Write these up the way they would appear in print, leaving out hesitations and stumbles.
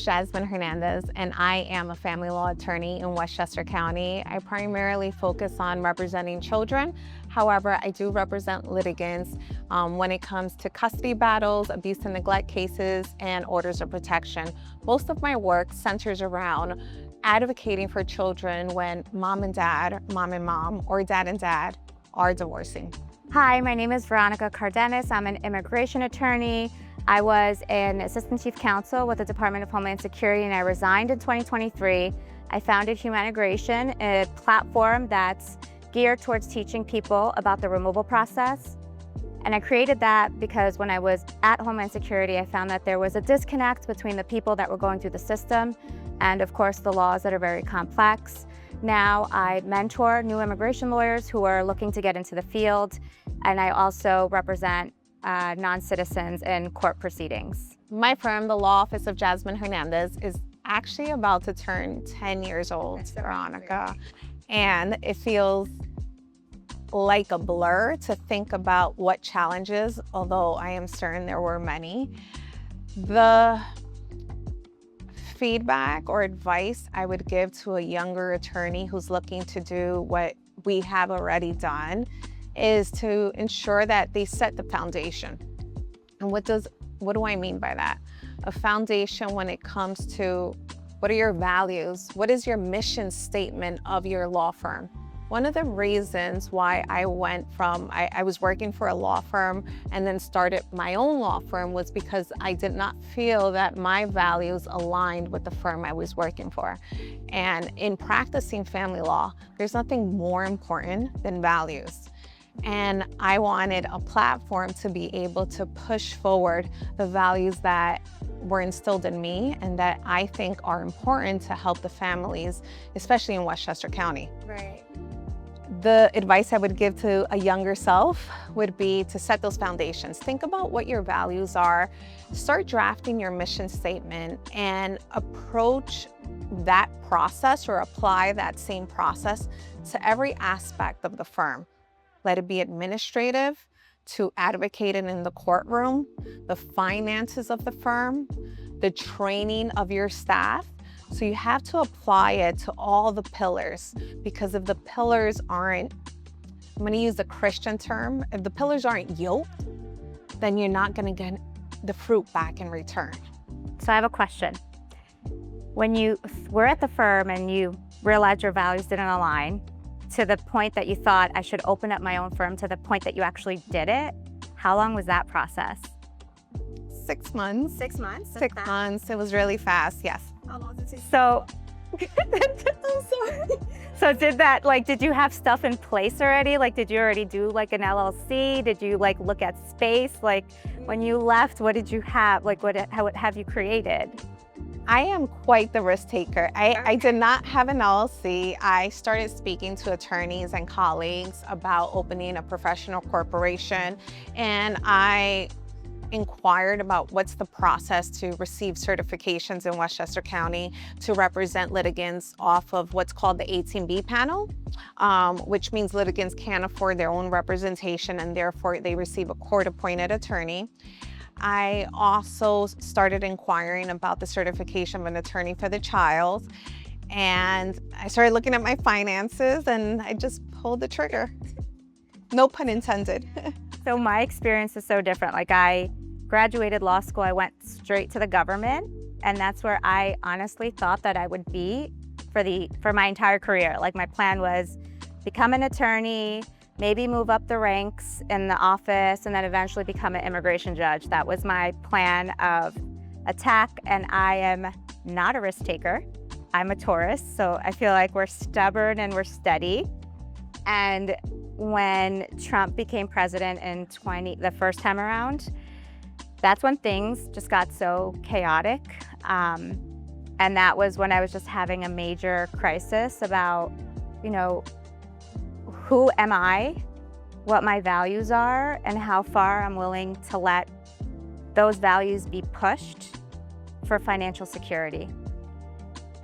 is Jasmine Hernandez, and I am a family law attorney in Westchester County. I primarily focus on representing children. However, I do represent litigants when it comes to custody battles, abuse and neglect cases, and orders of protection. Most of my work centers around advocating for children when mom and mom, or dad and dad are divorcing. Hi, my name is Veronica Cardenas. I'm an immigration attorney. I was an assistant chief counsel with the Department of Homeland Security, and I resigned in 2023. I founded Humanigration, a platform that's geared towards teaching people about the removal process. And I created that because when I was at Homeland Security, I found that there was a disconnect between the people that were going through the system and, of course, the laws that are very complex. Now I mentor new immigration lawyers who are looking to get into the field, and I also represent non-citizens in court proceedings. My firm, the Law Office of Jasmine Hernandez, is actually about to turn 10 years old, Veronica. And it feels like a blur to think about what challenges, although I am certain there were many. The feedback or advice I would give to a younger attorney who's looking to do what we have already done is to ensure that they set the foundation. And what do I mean by that? A foundation when it comes to what are your values? What is your mission statement of your law firm? One of the reasons why I went from, I was working for a law firm and then started my own law firm was because I did not feel that my values aligned with the firm I was working for. And in practicing family law, there's nothing more important than values. And I wanted a platform to be able to push forward the values that were instilled in me and that I think are important to help the families, especially in Westchester County. Right. The advice I would give to a younger self would be to set those foundations. Think about what your values are, start drafting your mission statement, and approach that process or apply that same process to every aspect of the firm. Let it be administrative, to advocating in the courtroom, the finances of the firm, the training of your staff. So you have to apply it to all the pillars, because if the pillars aren't, I'm going to use the Christian term, if the pillars aren't yoked, then you're not going to get the fruit back in return. So I have a question. When you were at the firm and you realized your values didn't align, to the point that you thought I should open up my own firm, to the point that you actually did it, how long was that process? 6 months. 6 months? 6 months. It was really fast, yes. How long did it take? So, I'm sorry. So did you have stuff in place already? Like, did you already do like an LLC? Did you like look at space? Like when you left, what did you have? Like what have you created? I am quite the risk taker. I did not have an LLC. I started speaking to attorneys and colleagues about opening a professional corporation, and I inquired about what's the process to receive certifications in Westchester County to represent litigants off of what's called the 18B panel, which means litigants can't afford their own representation and therefore they receive a court-appointed attorney. I also started inquiring about the certification of an attorney for the child, and I started looking at my finances and I just pulled the trigger. No pun intended. So my experience is so different. Like I graduated law school, I went straight to the government, and that's where I honestly thought that I would be for my entire career. Like my plan was become an attorney, maybe move up the ranks in the office, and then eventually become an immigration judge. That was my plan of attack, and I am not a risk taker. I'm a Taurus, so I feel like we're stubborn and we're steady. And when Trump became president in the first time around, that's when things just got so chaotic. And that was when I was just having a major crisis about, who am I, what my values are, and how far I'm willing to let those values be pushed for financial security.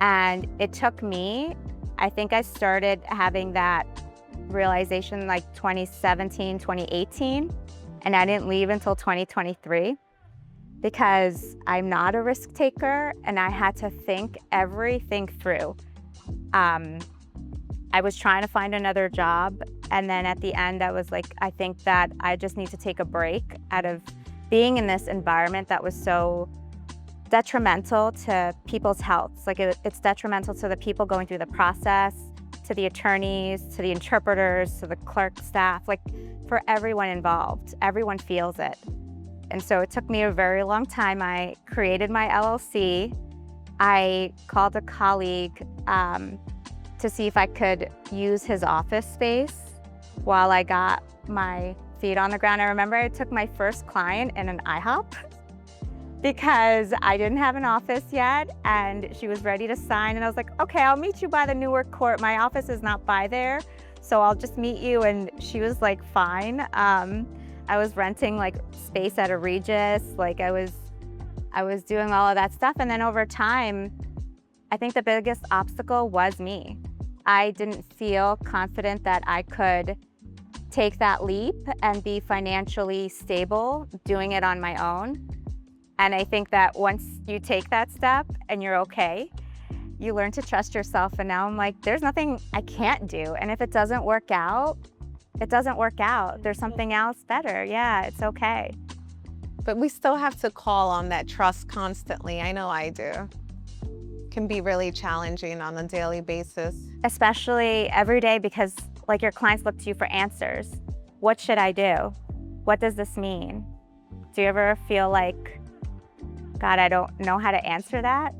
And it took me, I think I started having that realization like 2017, 2018, and I didn't leave until 2023. because I'm not a risk taker and I had to think everything through. I was trying to find another job, and then at the end I was like, I think that I just need to take a break out of being in this environment that was so detrimental to people's health. Like it's detrimental to the people going through the process, to the attorneys, to the interpreters, to the clerk staff, like for everyone involved. Everyone feels it. And so it took me a very long time. I created my LLC. I called a colleague to see if I could use his office space while I got my feet on the ground. I remember I took my first client in an IHOP because I didn't have an office yet, and she was ready to sign. And I was like, okay, I'll meet you by the Newark Court. My office is not by there, so I'll just meet you. And she was like, fine. I was renting like space at a Regis. Like I was doing all of that stuff. And then over time, I think the biggest obstacle was me. I didn't feel confident that I could take that leap and be financially stable doing it on my own. And I think that once you take that step and you're okay, you learn to trust yourself. And now I'm like, there's nothing I can't do. And if it doesn't work out, it doesn't work out. There's something else better. Yeah, it's okay. But we still have to call on that trust constantly. I know I do. Can be really challenging on a daily basis. Especially every day, because like your clients look to you for answers. What should I do? What does this mean? Do you ever feel like, God, I don't know how to answer that?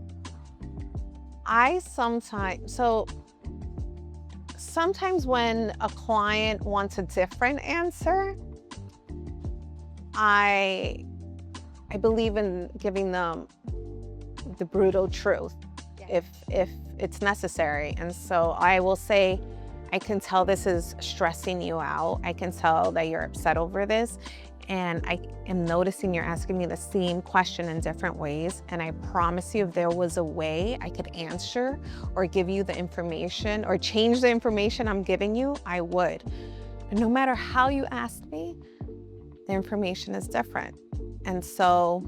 Sometimes when a client wants a different answer, I believe in giving them the brutal truth if it's necessary. And so I will say, I can tell this is stressing you out. I can tell that you're upset over this. And I am noticing you're asking me the same question in different ways. And I promise you, if there was a way I could answer or give you the information or change the information I'm giving you, I would. And no matter how you asked me, the information is different. And so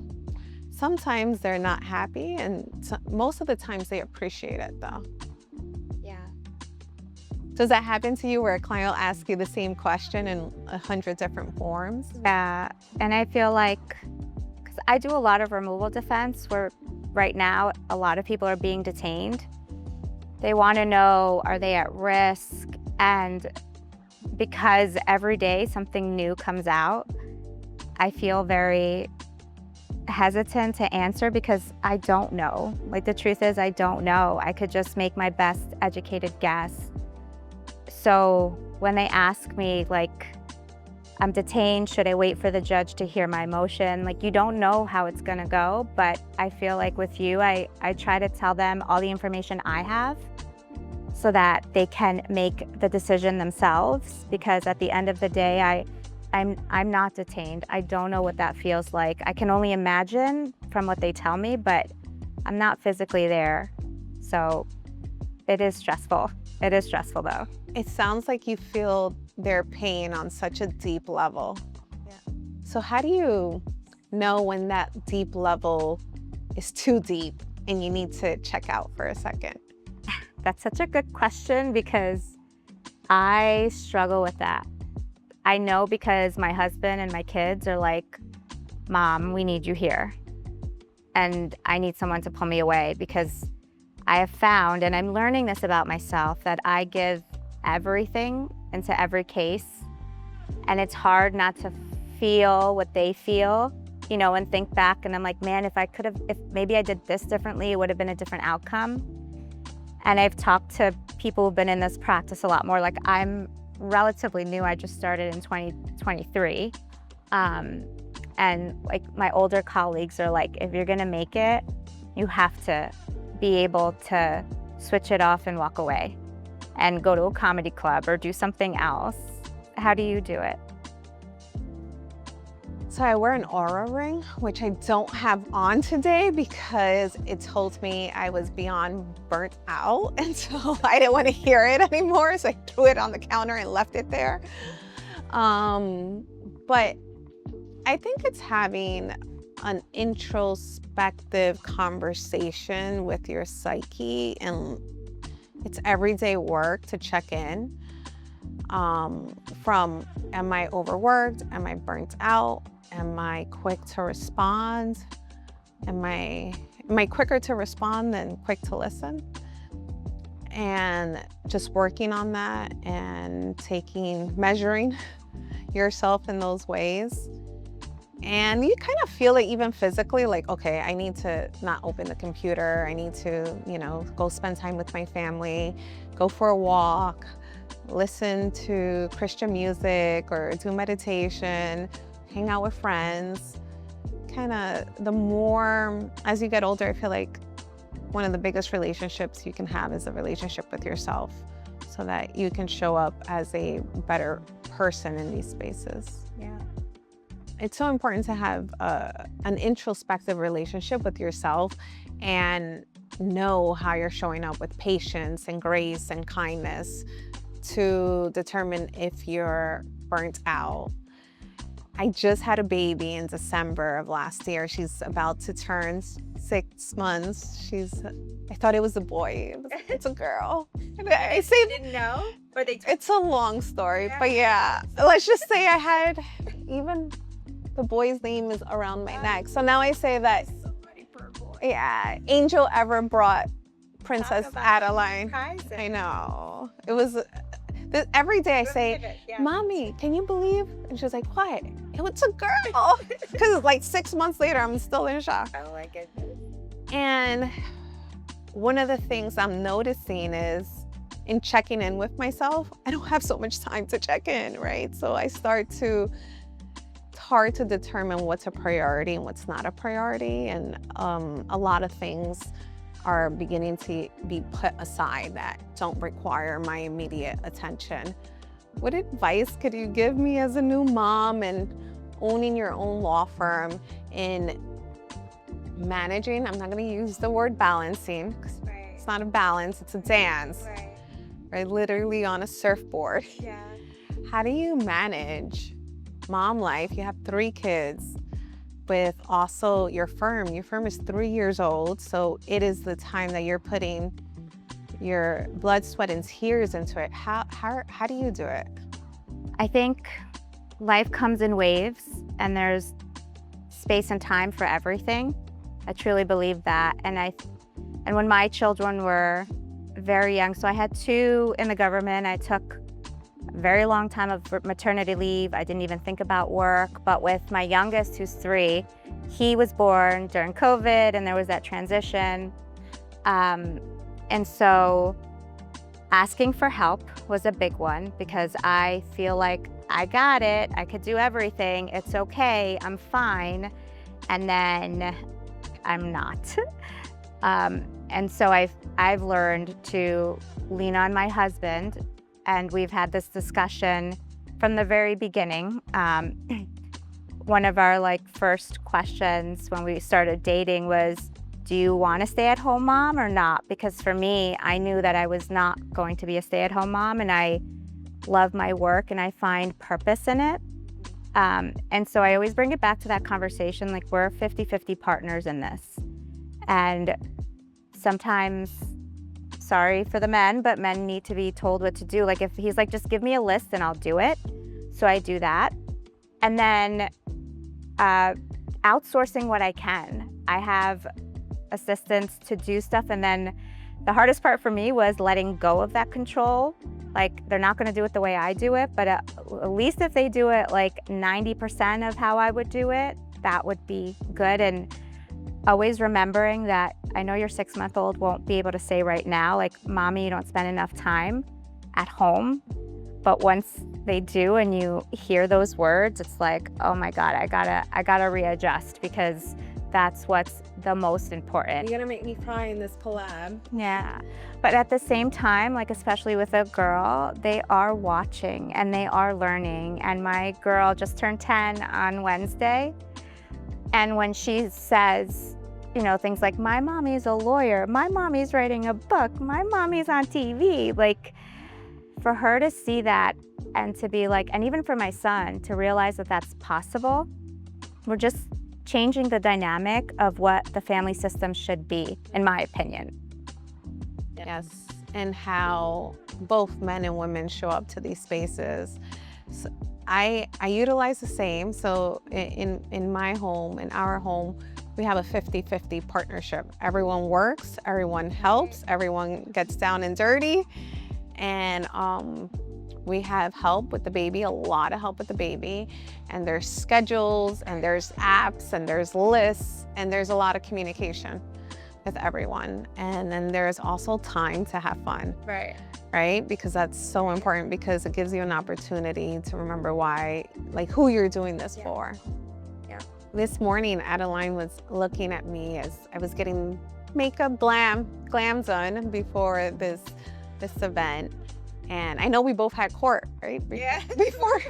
sometimes they're not happy, and most of the times they appreciate it though. Yeah. Does that happen to you where a client will ask you the same question in 100 different forms? Yeah, and I feel like, because I do a lot of removal defense where right now a lot of people are being detained. They want to know, are they at risk? And because every day something new comes out, I feel very hesitant to answer because I don't know. Like the truth is I don't know. I could just make my best educated guess. So when they ask me, like, I'm detained, should I wait for the judge to hear my motion? Like, you don't know how it's gonna go, but I feel like with you, I try to tell them all the information I have so that they can make the decision themselves, because at the end of the day, I'm not detained. I don't know what that feels like. I can only imagine from what they tell me, but I'm not physically there. So it is stressful. It is stressful though. It sounds like you feel their pain on such a deep level. Yeah. So how do you know when that deep level is too deep and you need to check out for a second? That's such a good question because I struggle with that. I know because my husband and my kids are like, Mom, we need you here. And I need someone to pull me away because I have found, and I'm learning this about myself, that I give everything into every case. And it's hard not to feel what they feel, you know, and think back. And I'm like, man, if maybe I did this differently, it would have been a different outcome. And I've talked to people who've been in this practice a lot more. Like, I'm relatively new. I just started in 2023. And like my older colleagues are like, if you're gonna make it, you have to be able to switch it off and walk away and go to a comedy club or do something else. How do you do it? So I wear an Aura ring, which I don't have on today because it told me I was beyond burnt out. And so I didn't want to hear it anymore. So I threw it on the counter and left it there. But I think it's having an introspective conversation with your psyche, and it's everyday work to check in. From, am I overworked? Am I burnt out? Am I quick to respond? Am I quicker to respond than quick to listen? And just working on that and measuring yourself in those ways. And you kind of feel it even physically, like, okay, I need to not open the computer. I need to, go spend time with my family, go for a walk, listen to Christian music or do meditation, hang out with friends. Kind of the more, as you get older, I feel like one of the biggest relationships you can have is a relationship with yourself, so that you can show up as a better person in these spaces. Yeah. It's so important to have an introspective relationship with yourself and know how you're showing up with patience and grace and kindness to determine if you're burnt out. I just had a baby in December of last year. She's about to turn 6 months. I thought it was a boy. It's a girl. I say, Didn't know? Or it's a long story, but yeah. Let's just say I had, even the boy's name is around my neck. So now I say that, yeah, Angel ever brought Princess Adeline. I know. It was, every day I say, Mommy, can you believe? And she's like, what? It's a girl. Because like 6 months later, I'm still in shock. Oh my goodness. And one of the things I'm noticing is in checking in with myself, I don't have so much time to check in, right? So it's hard to determine what's a priority and what's not a priority. And a lot of things are beginning to be put aside that don't require my immediate attention. What advice could you give me as a new mom and owning your own law firm in managing? I'm not going to use the word balancing, because it's not a balance, it's a dance. Right? Literally on a surfboard. Yeah. How do you manage mom life? You have 3 kids with also your firm. Your firm is 3 years old, so it is the time that you're putting your blood, sweat, and tears into it. How do you do it? I think life comes in waves, and there's space and time for everything. I truly believe that. And when my children were very young, so I had 2 in the government. I took a very long time of maternity leave. I didn't even think about work. But with my youngest, who's 3, he was born during COVID, and there was that transition. And so asking for help was a big one, because I feel like I got it. I could do everything. It's okay. I'm fine. And then I'm not. And so I've learned to lean on my husband, and we've had this discussion from the very beginning. One of our first questions when we started dating was, do you want to stay at home mom or not? Because for me, I knew that I was not going to be a stay at home mom, and I love my work and I find purpose in it. And so I always bring it back to that conversation, like we're 50-50 partners in this. And sometimes, sorry for the men, but men need to be told what to do. Like if he's like, just give me a list and I'll do it. So I do that. And then outsourcing what I can. I have assistants to do stuff. And then the hardest part for me was letting go of that control. Like they're not gonna do it the way I do it, but at least if they do it like 90% of how I would do it, that would be good. And always remembering that I know your 6-month-old won't be able to say right now, like, Mommy, you don't spend enough time at home. But once they do and you hear those words, it's like, oh my God, I gotta readjust, because that's what's the most important. You're gonna make me cry in this collab. Yeah, but at the same time, like especially with a girl, they are watching and they are learning. And my girl just turned 10 on Wednesday. And when she says, things like, my mommy's a lawyer, my mommy's writing a book, my mommy's on TV, like for her to see that and to be like, and even for my son to realize that that's possible, we're just changing the dynamic of what the family system should be, in my opinion. Yes, and how both men and women show up to these spaces. So I utilize the same. So in my home, in our home, we have a 50-50 partnership. Everyone works, everyone helps, everyone gets down and dirty, and we have help with the baby, a lot of help with the baby, and there's schedules, and there's apps, and there's lists, and there's a lot of communication with everyone. And then there's also time to have fun. Right? Because that's so important, because it gives you an opportunity to remember why, like, who you're doing this for. This morning, Adeline was looking at me as I was getting makeup glam done before this event. And I know we both had court, right? Before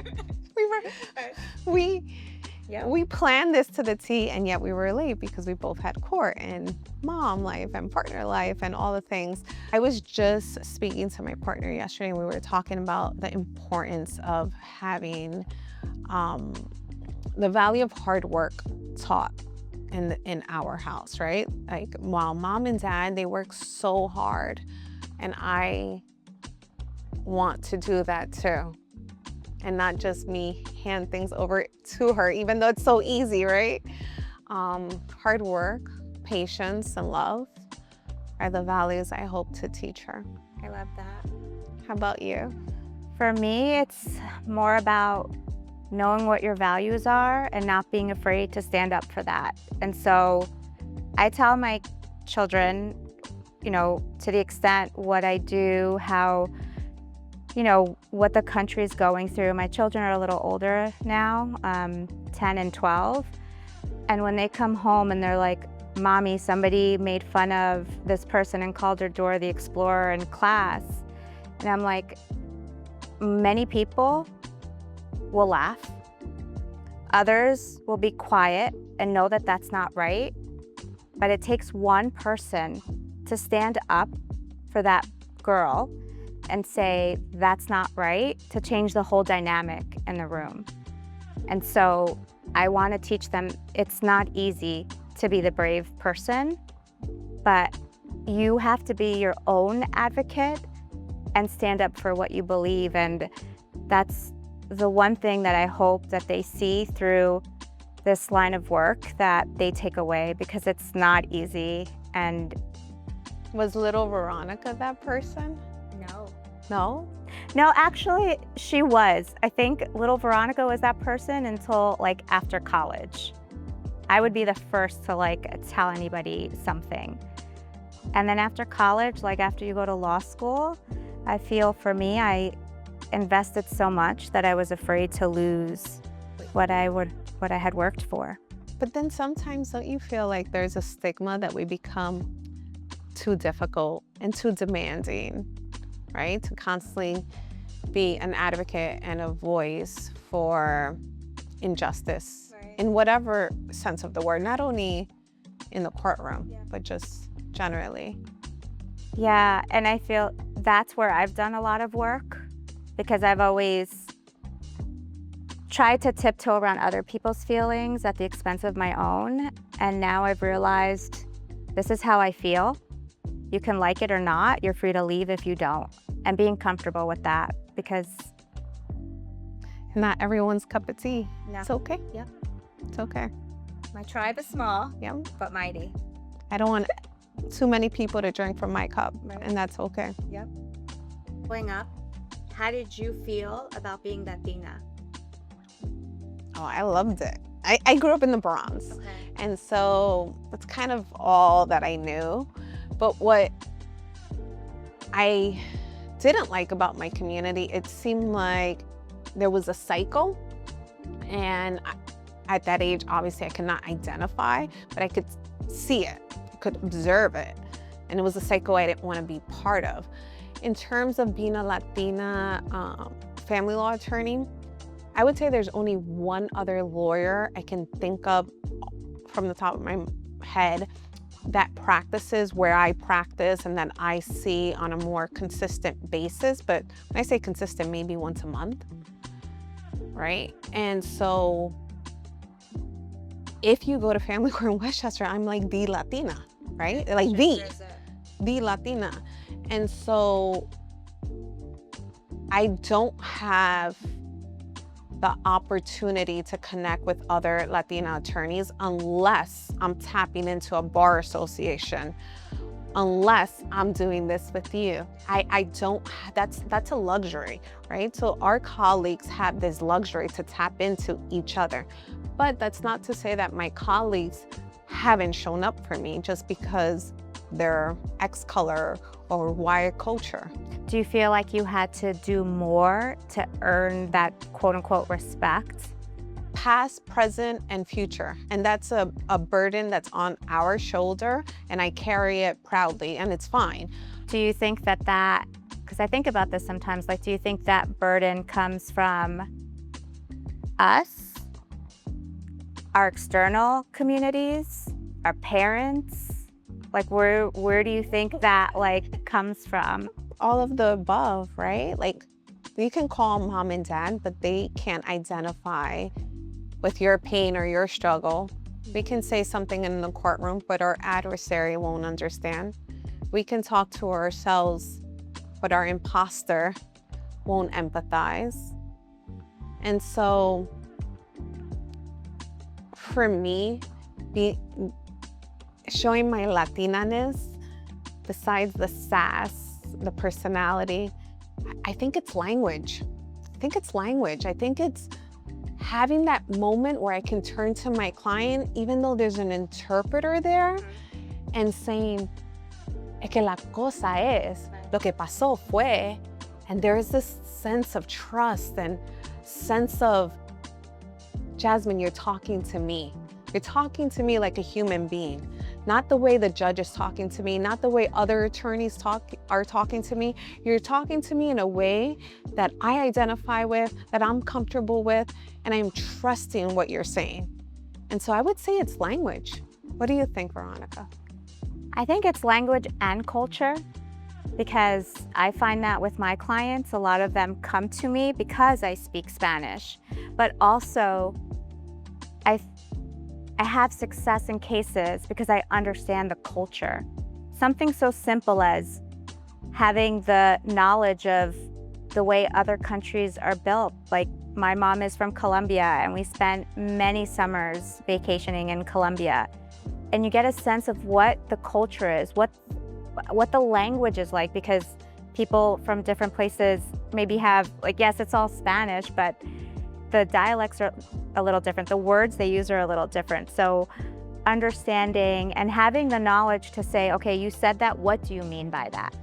we planned this to the T, and yet we were late because we both had court and mom life and partner life and all the things. I was just speaking to my partner yesterday, and we were talking about the importance of having the value of hard work taught in our house, right? Like, while mom and dad, they work so hard, and I want to do that too. And not just me hand things over to her, even though it's so easy, right? Hard work, patience, and love are the values I hope to teach her. I love that. How about you? For me, it's more about knowing what your values are and not being afraid to stand up for that. And so I tell my children, you know, to the extent what I do, how, you know, what the country is going through. My children are a little older now, 10 and 12. And when they come home and they're like, Mommy, somebody made fun of this person and called her Dora the Explorer in class. And I'm like, many people will laugh. Others will be quiet and know that that's not right. But it takes one person to stand up for that girl and say, that's not right, to change the whole dynamic in the room. And so I want to teach them it's not easy to be the brave person, but you have to be your own advocate and stand up for what you believe. And that's the one thing that I hope that they see through this line of work that they take away, because it's not easy. And was little Veronica that person? No? No, actually, she was. I think little Veronica was that person until like after college. I would be the first to like tell anybody something. And then after college, like after you go to law school, I feel for me, I invested so much that I was afraid to lose what I had worked for. But then sometimes don't you feel like there's a stigma that we become too difficult and too demanding, right? To constantly be an advocate and a voice for injustice, right, in whatever sense of the word, not only in the courtroom, but just generally. Yeah, and I feel that's where I've done a lot of work, because I've always tried to tiptoe around other people's feelings at the expense of my own. And now I've realized this is how I feel. You can like it or not. You're free to leave if you don't. And being comfortable with that, because not everyone's cup of tea. No. It's okay. Yep. It's okay. My tribe is small, Yep. but mighty. I don't want too many people to drink from my cup, right, and that's okay. Yep. Growing up, how did you feel about being Latina? Oh, I loved it. I grew up in the Bronx, Okay. and so that's kind of all that I knew. But what I didn't like about my community, it seemed like there was a cycle, and at that age, obviously I could not identify, but I could see it, I could observe it, and it was a cycle I didn't want to be part of. In terms of being a Latina family law attorney, I would say there's only one other lawyer I can think of from the top of my head that practices where I practice and that I see on a more consistent basis. But when I say consistent, maybe once a month, right? And so if you go to family court in Westchester, I'm like the Latina, right? Like the Latina. And so I don't have the opportunity to connect with other Latina attorneys unless I'm tapping into a bar association, unless I'm doing this with you. I don't, that's a luxury, right? So our colleagues have this luxury to tap into each other. But that's not to say that my colleagues haven't shown up for me just because they're X color or Y culture. Do you feel like you had to do more to earn that quote unquote respect? Past, present, and future. And that's a burden that's on our shoulder, and I carry it proudly, and it's fine. Do you think that, because I think about this sometimes, like, do you think that burden comes from us, our external communities, our parents? Like, where do you think that, like, comes from? All of the above, right? Like, you can call mom and dad, but they can't identify with your pain or your struggle. We can say something in the courtroom, but our adversary won't understand. We can talk to ourselves, but our imposter won't empathize. And so, for me, showing my Latina-ness, besides the sass, the personality, I think it's language. I think it's having that moment where I can turn to my client, even though there's an interpreter there, and saying, es que la cosa es, lo que pasó fue, and there's this sense of trust and sense of, Jasmine, you're talking to me. You're talking to me like a human being, not the way the judge is talking to me, not the way other attorneys are talking to me. You're talking to me in a way that I identify with, that I'm comfortable with, and I'm trusting what you're saying. And so I would say it's language. What do you think, Veronica? I think it's language and culture, because I find that with my clients, a lot of them come to me because I speak Spanish, but also I have success in cases because I understand the culture. Something so simple as having the knowledge of the way other countries are built. Like, my mom is from Colombia, and we spent many summers vacationing in Colombia. And you get a sense of what the culture is, what the language is like, because people from different places maybe have, like, yes, it's all Spanish, but the dialects are a little different. The words they use are a little different. So understanding and having the knowledge to say, okay, you said that, what do you mean by that?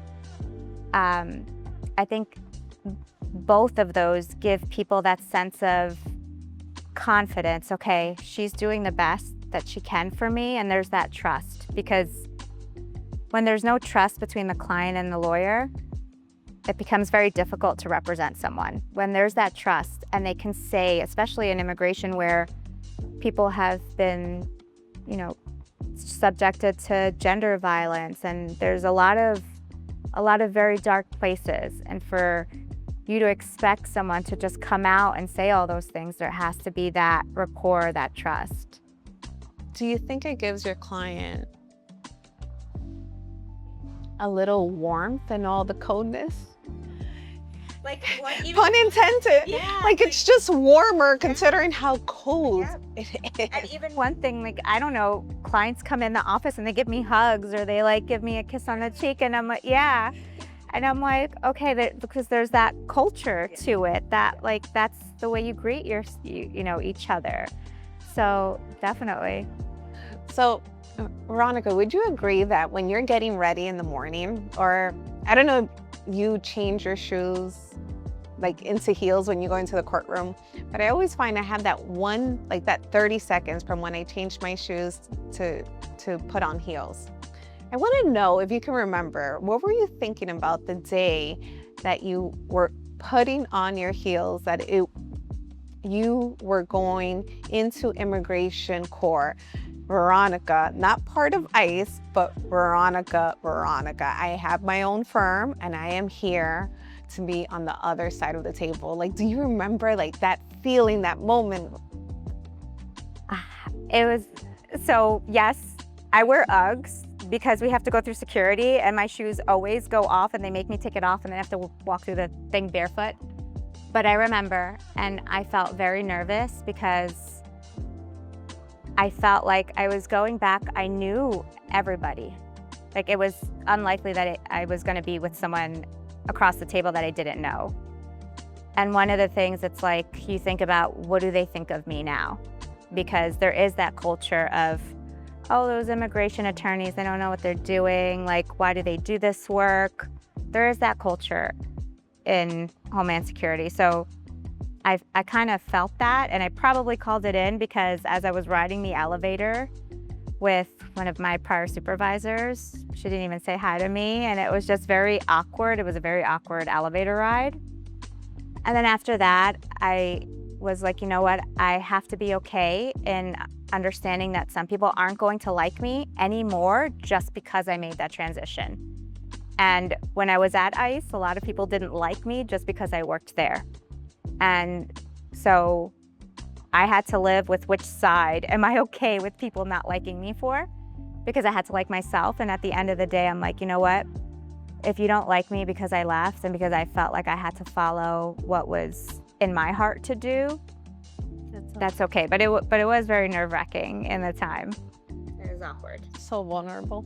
I think both of those give people that sense of confidence. Okay, she's doing the best that she can for me, and there's that trust. Because when there's no trust between the client and the lawyer, it becomes very difficult to represent someone. When there's that trust, and they can say, especially in immigration where people have been, subjected to gender violence, and there's a lot of very dark places, and for you to expect someone to just come out and say all those things, there has to be that rapport, that trust. Do you think it gives your client a little warmth in all the coldness? Like, what, pun intended. Yeah, like, it's just warmer considering how cold it is. And even one thing, like, I don't know, clients come in the office and they give me hugs, or they like give me a kiss on the cheek, and I'm like, yeah. And I'm like, okay, because there's that culture to it, that, like, that's the way you greet each other. So definitely. So, Veronica, would you agree that when you're getting ready in the morning, or I don't know, you change your shoes like into heels when you go into the courtroom, but I always find I have that one, like that 30 seconds from when I changed my shoes to put on heels. I want to know if you can remember, what were you thinking about the day that you were putting on your heels, that you were going into immigration court? Veronica, not part of ICE, but Veronica. I have my own firm, and I am here to be on the other side of the table. Like, do you remember like that feeling, that moment? It was, so yes, I wear Uggs because we have to go through security and my shoes always go off and they make me take it off and then I have to walk through the thing barefoot. But I remember, and I felt very nervous because I felt like I was going back, I knew everybody. Like it was unlikely that I was gonna be with someone across the table that I didn't know. And one of the things, it's like you think about, what do they think of me now? Because there is that culture of, oh, those immigration attorneys, they don't know what they're doing. Like, why do they do this work? There is that culture in Homeland Security. So I kind of felt that, and I probably called it in because as I was riding the elevator with one of my prior supervisors, she didn't even say hi to me, and it was just very awkward. It was a very awkward elevator ride. And then after that, I was like, you know what? I have to be okay in understanding that some people aren't going to like me anymore just because I made that transition. And when I was at ICE, a lot of people didn't like me just because I worked there. And so I had to live with which side am I okay with people not liking me for, because I had to like myself. And at the end of the day, I'm like, you know what? If you don't like me because I left and because I felt like I had to follow what was in my heart to do, that's okay. But it was very nerve-wracking in the time. It was awkward. So vulnerable.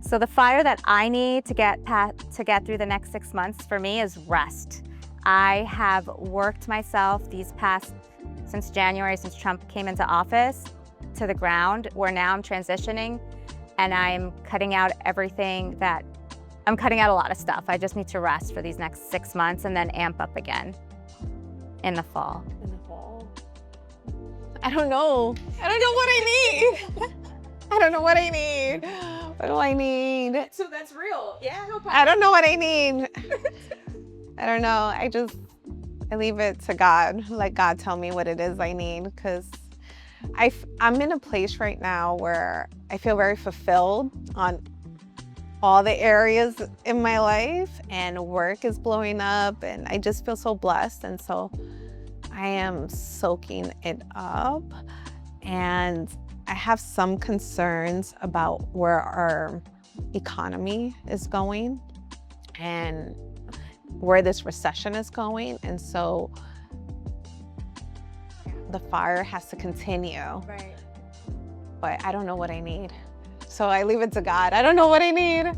So the fire that I need to get through the next 6 months for me is rest. I have worked myself since January, since Trump came into office, to the ground, where now I'm transitioning and I'm cutting out I'm cutting out a lot of stuff. I just need to rest for these next 6 months and then amp up again in the fall. In the fall. I don't know. I don't know what I need. I don't know what I need. What do I need? So that's real. Yeah. I don't know what I need. I don't know. I leave it to God. Let God tell me what it is I need, because I'm in a place right now where I feel very fulfilled on all the areas in my life, and work is blowing up, and I just feel so blessed. And so I am soaking it up, and I have some concerns about where our economy is going and where this recession is going. And so the fire has to continue. Right. But I don't know what I need. So I leave it to God. I don't know what I need.